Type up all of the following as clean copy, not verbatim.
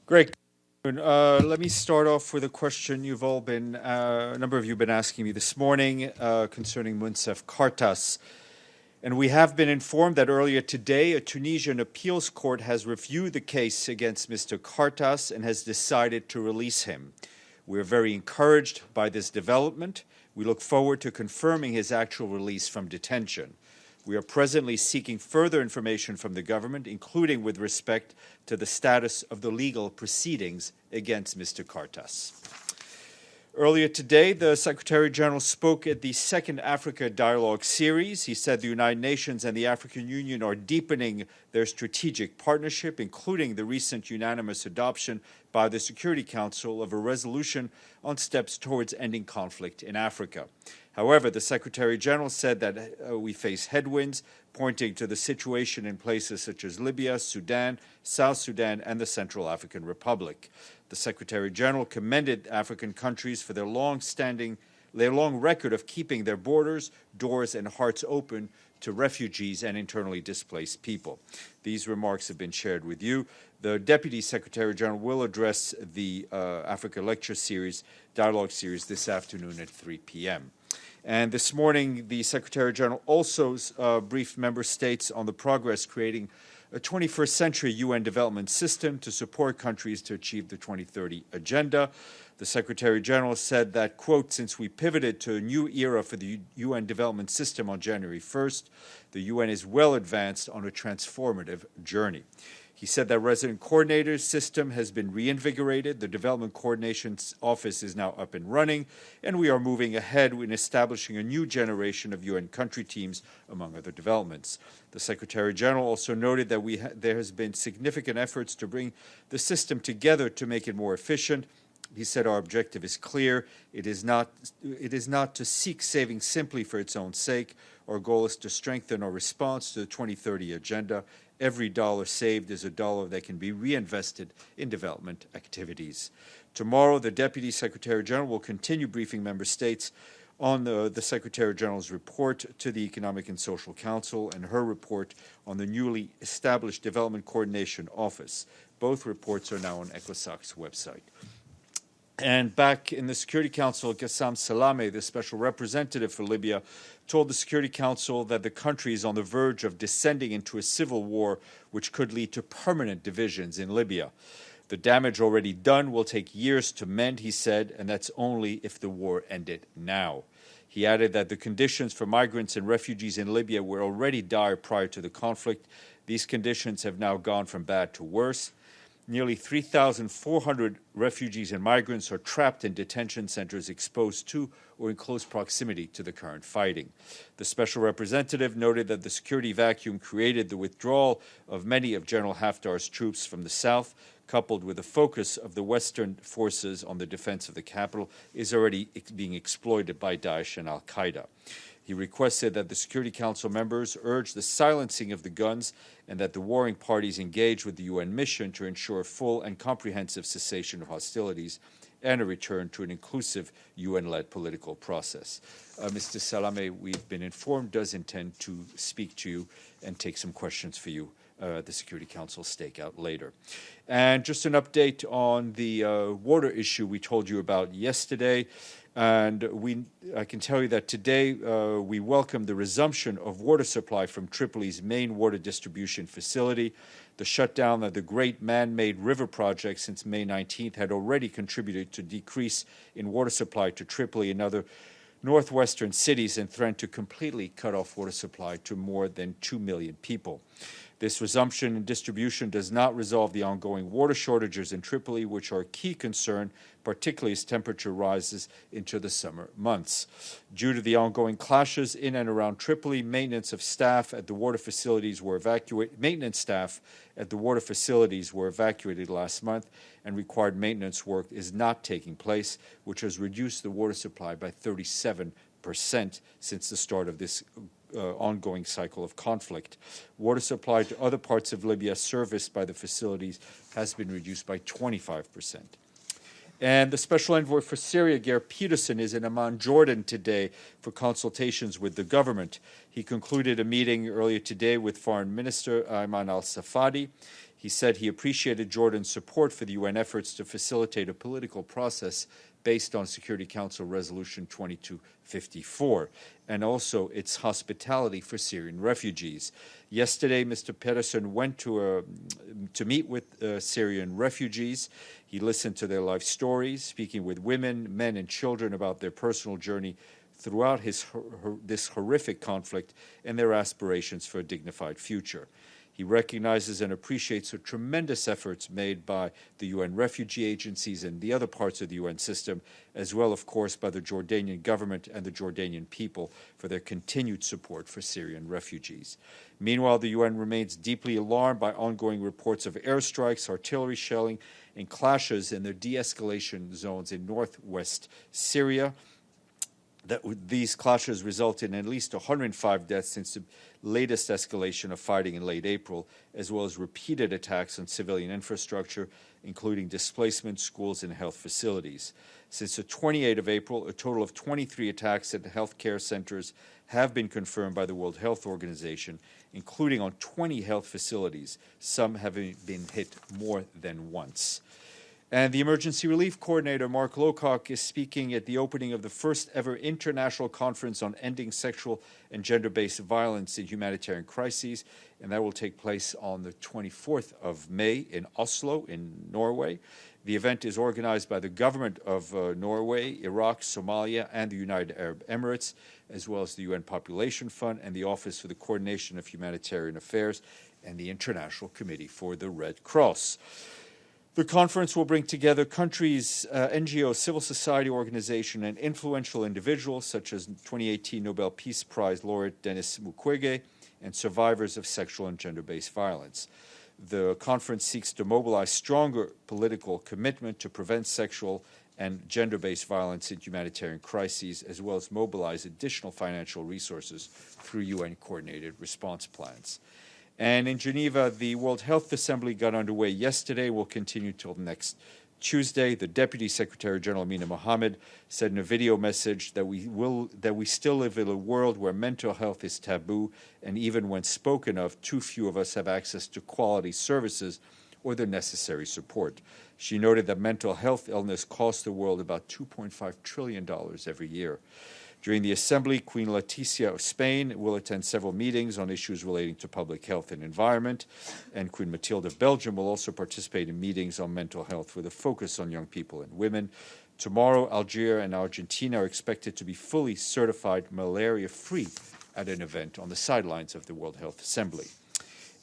Great. Let me start off with a question you've all been, a number of you have been asking me this morning concerning Moncef Kartas. And we have been informed that earlier today, a Tunisian appeals court has reviewed the case against Mr. Kartas and has decided to release him. We're very encouraged by this development. We look forward to confirming his actual release from detention. We are presently seeking further information from the government, including with respect to the status of the legal proceedings against Mr. Kartas. Earlier today, the Secretary General spoke at the Second Africa Dialogue Series. He said the United Nations and the African Union are deepening their strategic partnership, including the recent unanimous adoption by the Security Council of a resolution on steps towards ending conflict in Africa. However, the Secretary General said that we face headwinds, pointing to the situation in places such as Libya, Sudan, South Sudan, and the Central African Republic. The Secretary General commended African countries for their long record of keeping their borders, doors, and hearts open to refugees and internally displaced people. These remarks have been shared with you. The Deputy Secretary General will address the Africa Lecture Series, Dialogue Series, this afternoon at 3 p.m. And this morning, the Secretary General also briefed member states on the progress creating a 21st century UN development system to support countries to achieve the 2030 agenda. The Secretary General said that, quote, since we pivoted to a new era for the UN development system on January 1st, the UN is well advanced on a transformative journey. He said that resident coordinator system has been reinvigorated. The Development Coordination Office is now up and running, and we are moving ahead in establishing a new generation of UN country teams, among other developments. The Secretary General also noted that there has been significant efforts to bring the system together to make it more efficient. He said our objective is clear. It is not to seek savings simply for its own sake. Our goal is to strengthen our response to the 2030 agenda. Every dollar saved is a dollar that can be reinvested in development activities. Tomorrow, the Deputy Secretary General will continue briefing member states on the Secretary General's report to the Economic and Social Council and her report on the newly established Development Coordination Office. Both reports are now on ECOSOC's website. And back in the Security Council, Ghassan Salameh, the special representative for Libya, told the Security Council that the country is on the verge of descending into a civil war which could lead to permanent divisions in Libya. The damage already done will take years to mend, he said, and that's only if the war ended now. He added that the conditions for migrants and refugees in Libya were already dire prior to the conflict. These conditions have now gone from bad to worse. Nearly 3,400 refugees and migrants are trapped in detention centers exposed to or in close proximity to the current fighting. The special representative noted that the security vacuum created the withdrawal of many of General Haftar's troops from the south, coupled with the focus of the Western forces on the defense of the capital, is already being exploited by Daesh and al-Qaeda. He requested that the Security Council members urge the silencing of the guns and that the warring parties engage with the UN mission to ensure full and comprehensive cessation of hostilities and a return to an inclusive UN-led political process. Mr. Salameh, we've been informed, does intend to speak to you and take some questions for you at the Security Council stakeout later. And just an update on the water issue we told you about yesterday. And I can tell you that today we welcome the resumption of water supply from Tripoli's main water distribution facility. The shutdown of the great man-made river project since May 19th had already contributed to decrease in water supply to Tripoli and other northwestern cities and threatened to completely cut off water supply to more than 2 million people. This resumption in distribution does not resolve the ongoing water shortages in Tripoli, which are a key concern, particularly as temperature rises into the summer months. Due to the ongoing clashes in and around Tripoli, maintenance staff at the water facilities were evacuated last month, and required maintenance work is not taking place, which has reduced the water supply by 37% since the start of this ongoing cycle of conflict. Water supply to other parts of Libya serviced by the facilities has been reduced by 25%. And the Special Envoy for Syria, Geir Peterson, is in Amman, Jordan today for consultations with the government. He concluded a meeting earlier today with Foreign Minister Ayman al-Safadi. He said he appreciated Jordan's support for the UN efforts to facilitate a political process based on Security Council Resolution 2254, and also its hospitality for Syrian refugees. Yesterday, Mr. Pedersen went to meet with Syrian refugees. He listened to their life stories, speaking with women, men, and children about their personal journey throughout this horrific conflict and their aspirations for a dignified future. He recognizes and appreciates the tremendous efforts made by the UN refugee agencies and the other parts of the UN system, as well, of course, by the Jordanian government and the Jordanian people for their continued support for Syrian refugees. Meanwhile, the UN remains deeply alarmed by ongoing reports of airstrikes, artillery shelling, and clashes in their de-escalation zones in northwest Syria. These clashes resulted in at least 105 deaths since the latest escalation of fighting in late April, as well as repeated attacks on civilian infrastructure, including displacement, schools, and health facilities. Since the 28th of April, a total of 23 attacks at the healthcare centers have been confirmed by the World Health Organization, including on 20 health facilities, some having been hit more than once. And the Emergency Relief Coordinator, Mark Lowcock, is speaking at the opening of the first ever international conference on ending sexual and gender-based violence in humanitarian crises, and that will take place on the 24th of May in Oslo, in Norway. The event is organized by the government of Norway, Iraq, Somalia, and the United Arab Emirates, as well as the UN Population Fund and the Office for the Coordination of Humanitarian Affairs and the International Committee for the Red Cross. The conference will bring together countries, NGOs, civil society organizations, and influential individuals such as 2018 Nobel Peace Prize laureate Denis Mukwege and survivors of sexual and gender-based violence. The conference seeks to mobilize stronger political commitment to prevent sexual and gender-based violence in humanitarian crises, as well as mobilize additional financial resources through UN-coordinated response plans. And in Geneva, the World Health Assembly got underway yesterday, will continue till next Tuesday. The Deputy Secretary General Amina Mohammed said in a video message that we still live in a world where mental health is taboo, and even when spoken of, too few of us have access to quality services or the necessary support. She noted that mental health illness costs the world about $2.5 trillion every year. During the Assembly, Queen Letizia of Spain will attend several meetings on issues relating to public health and environment, and Queen Mathilde of Belgium will also participate in meetings on mental health with a focus on young people and women. Tomorrow, Algeria and Argentina are expected to be fully certified malaria-free at an event on the sidelines of the World Health Assembly.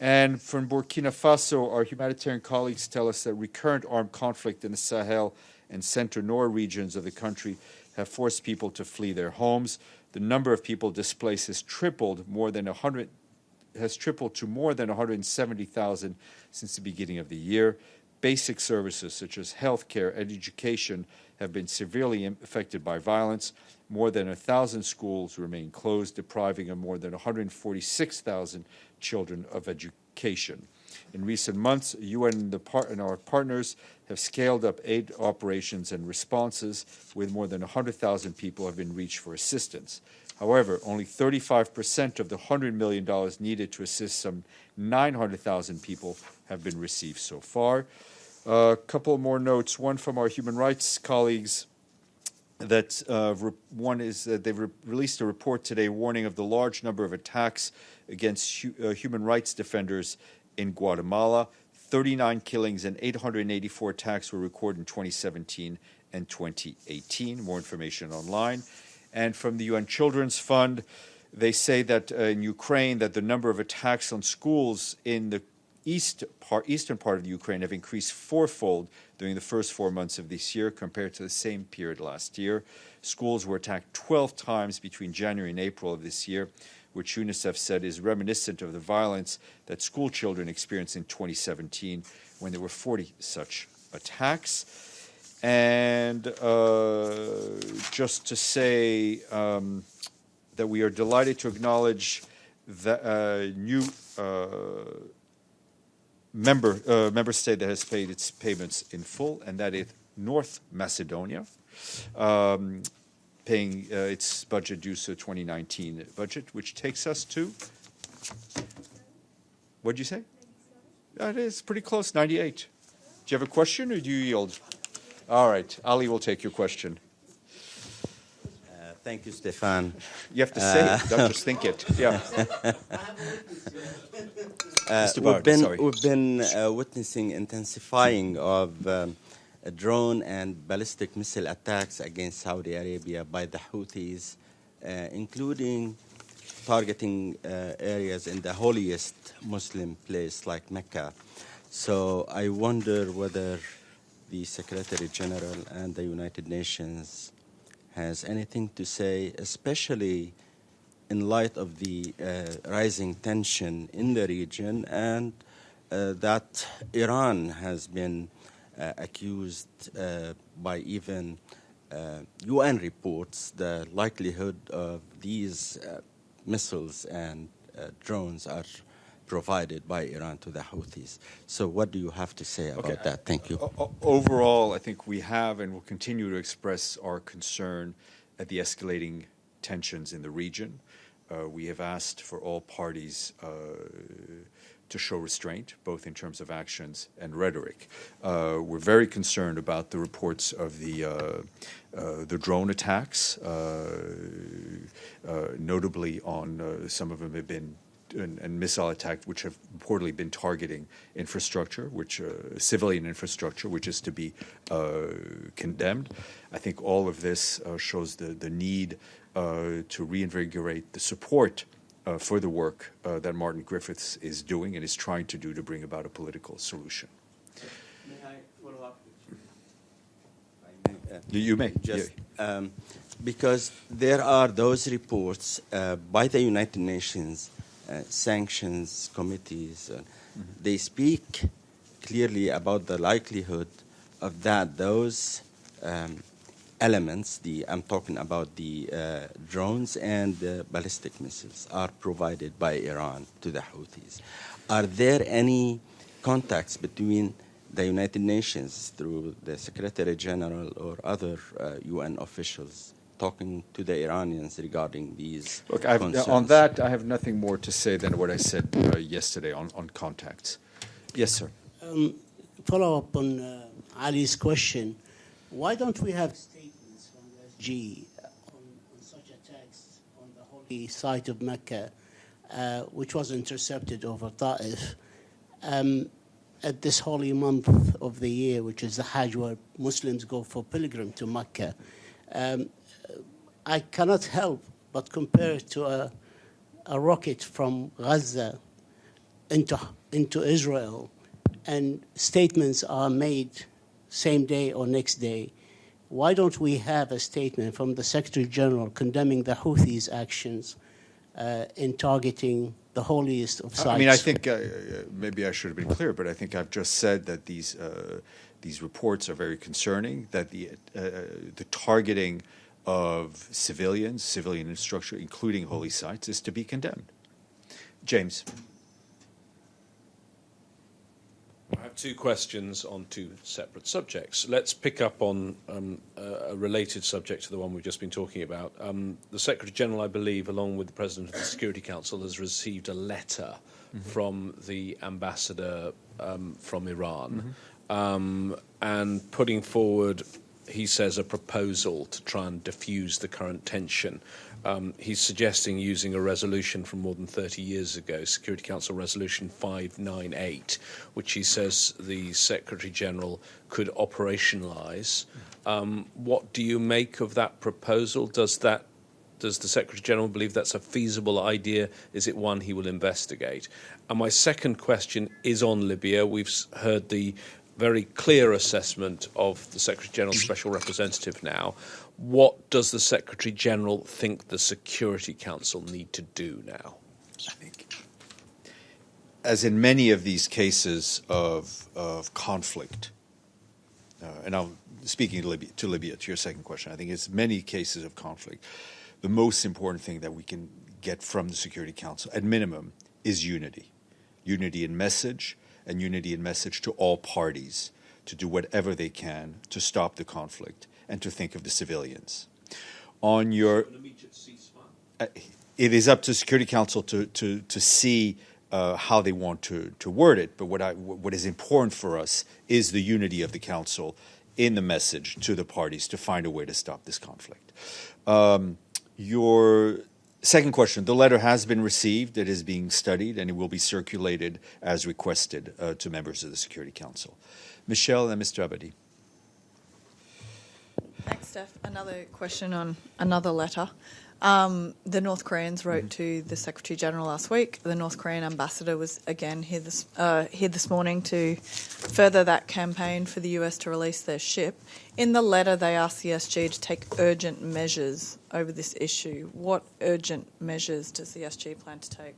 And from Burkina Faso, our humanitarian colleagues tell us that recurrent armed conflict in the Sahel and Centre-Nord regions of the country have forced people to flee their homes. The number of people displaced has tripled to more than 170,000 since the beginning of the year. Basic services such as healthcare and education have been severely affected by violence. More than 1,000 schools remain closed, depriving more than 146,000 children of education. In recent months, UN and our partners have scaled up aid operations and responses, with more than 100,000 people have been reached for assistance. However, only 35% of the $100 million needed to assist some 900,000 people have been received so far. A couple more notes, one from our human rights colleagues. One is that they've released a report today warning of the large number of attacks against human rights defenders in Guatemala. 39 killings and 884 attacks were recorded in 2017 and 2018. More information online. And from the UN Children's Fund, they say that in Ukraine that the number of attacks on schools in the eastern part of Ukraine have increased fourfold during the first 4 months of this year compared to the same period last year. Schools were attacked 12 times between January and April of this year, which UNICEF said is reminiscent of the violence that school children experienced in 2017 when there were 40 such attacks. And just to say that we are delighted to acknowledge the new member state that has paid its payments in full, and that is North Macedonia, paying its budget due to the 2019 budget, which takes us to, what did you say? That is pretty close, 98. Do you have a question or do you yield? All right, Ali will take your question. Thank you, Stéphane. You have to say it, don't just think it. Yeah. Mr. Bard, sorry. We've been witnessing intensifying of drone and ballistic missile attacks against Saudi Arabia by the Houthis, including targeting areas in the holiest Muslim place like Mecca. So I wonder whether the Secretary General and the United Nations has anything to say, especially in light of the rising tension in the region and that Iran has been accused by even UN reports, the likelihood of these missiles and drones are provided by Iran to the Houthis. So what do you have to say about that? Thank you. Overall, I think we have and will continue to express our concern at the escalating tensions in the region. We have asked for all parties to show restraint, both in terms of actions and rhetoric. We're very concerned about the reports of the drone attacks, notably on some of them have been and missile attacks, which have reportedly been targeting infrastructure, which civilian infrastructure, which is to be condemned. I think all of this shows the need to reinvigorate the support for the work that Martin Griffiths is doing and is trying to do to bring about a political solution. May I follow up? You may. Just, because there are those reports by the United Nations sanctions committees. They speak clearly about the likelihood of that those elements, I'm talking about the drones and the ballistic missiles, are provided by Iran to the Houthis. Are there any contacts between the United Nations through the Secretary General or other UN officials talking to the Iranians regarding these concerns? On that, I have nothing more to say than what I said yesterday on contacts. Yes, sir. Follow up on Ali's question. Why don't we have statements from the SG on such attacks on the holy site of Mecca, which was intercepted over Ta'if, at this holy month of the year, which is the Hajj, where Muslims go for pilgrim to Mecca? I cannot help but compare it to a rocket from Gaza into Israel, and statements are made same day or next day. Why don't we have a statement from the Secretary General condemning the Houthis' actions in targeting the holiest of sites? I mean, I think maybe I should have been clear, but I think I've just said that these reports are very concerning, that the targeting of civilian infrastructure, including holy sites, is to be condemned. James. I have two questions on two separate subjects. Let's pick up on a related subject to the one we've just been talking about. The Secretary General, I believe, along with the President of the Security Council, has received a letter from the ambassador from Iran and putting forward, he says, a proposal to try and diffuse the current tension. He's suggesting using a resolution from more than 30 years ago, Security Council Resolution 598, which he says the Secretary General could operationalise. What do you make of that proposal? Does the Secretary General believe that's a feasible idea? Is it one he will investigate? And my second question is on Libya. We've heard the very clear assessment of the Secretary General's Special Representative now. What does the Secretary General think the Security Council need to do now? I think, as in many of these cases of conflict, and I'm speaking to Libya, to your second question, I think it's many cases of conflict. The most important thing that we can get from the Security Council, at minimum, is unity. Unity in message, and unity in message to all parties to do whatever they can to stop the conflict and to think of the civilians. On your, An immediate ceasefire? it is up to Security Council to see how they want to word it. But what is important for us is the unity of the Council in the message to the parties to find a way to stop this conflict. Your second question, the letter has been received, it is being studied, and it will be circulated as requested to members of the Security Council. Michelle and Mr. Abadi. Thanks, Steph. Another question on another letter. The North Koreans wrote to the Secretary General last week. The North Korean ambassador was again here this morning to further that campaign for the US to release their ship. In the letter, they asked the SG to take urgent measures over this issue. What urgent measures does the SG plan to take?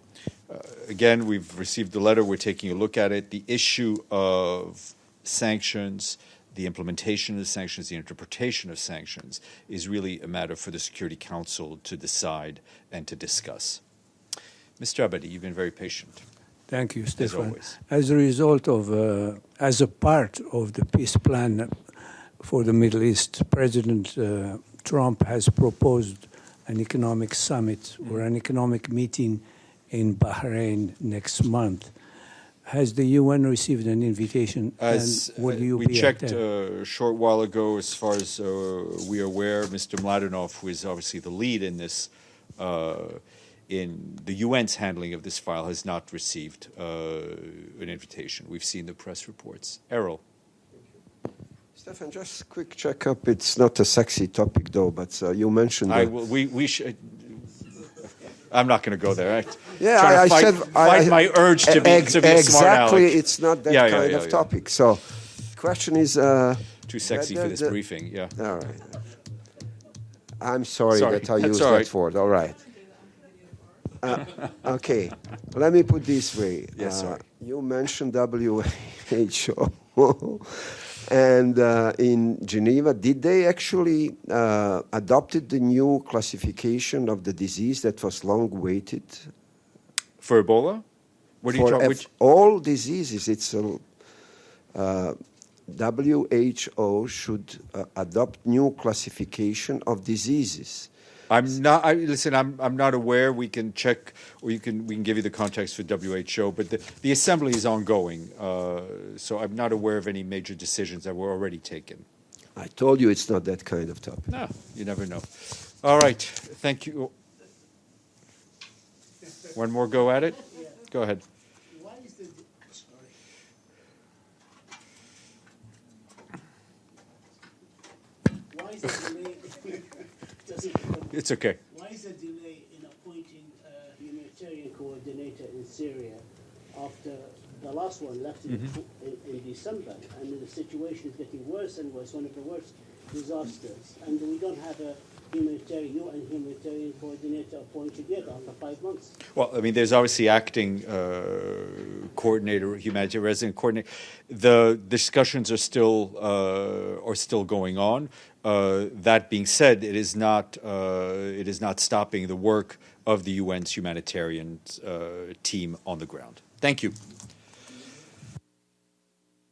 Again, we've received the letter. We're taking a look at it. The issue of sanctions, the implementation of the sanctions, the interpretation of sanctions is really a matter for the Security Council to decide and to discuss. Mr. Abadi, you've been very patient. Thank you, Stéphane. As always. As a result of, as a part of the peace plan for the Middle East, President Trump has proposed an economic summit or an economic meeting in Bahrain next month. Has the UN received an invitation? As and will you we be checked a short while ago, as far as we are aware, Mr. Mladenov, who is obviously the lead in this, in the UN's handling of this file, has not received an invitation. We've seen the press reports. Errol. Stéphane, just a quick checkup. It's not a sexy topic, though, but you mentioned... We should... I'm not going to go there. Yeah, I said fight my urge to be a smart aleck. Exactly, it's not that kind of topic. So, the question is too sexy for this briefing. Yeah. All right. I'm sorry that I used that word. All right. Okay. Let me put this way. Yes, sorry. You mentioned WHO. And in Geneva, did they actually adopted the new classification of the disease that was long waited? For Ebola? What are you talking about? All diseases, it's WHO should adopt new classification of diseases. I'm not. Listen, I'm not aware. We can check, or we can give you the context for WHO. But the assembly is ongoing, so I'm not aware of any major decisions that were already taken. I told you it's not that kind of topic. No, you never know. All right, thank you. One more go at it. Go ahead. Why is the delay? It's okay. Why is the delay in appointing a humanitarian coordinator in Syria after the last one left in December, and the situation is getting worse and worse, one of the worst disasters, and we don't have a humanitarian coordinator appointed yet after 5 months? Well, I mean, there's obviously acting coordinator, humanitarian resident coordinator. The discussions are still going on. That being said, it is not stopping the work of the UN's humanitarian team on the ground. Thank you.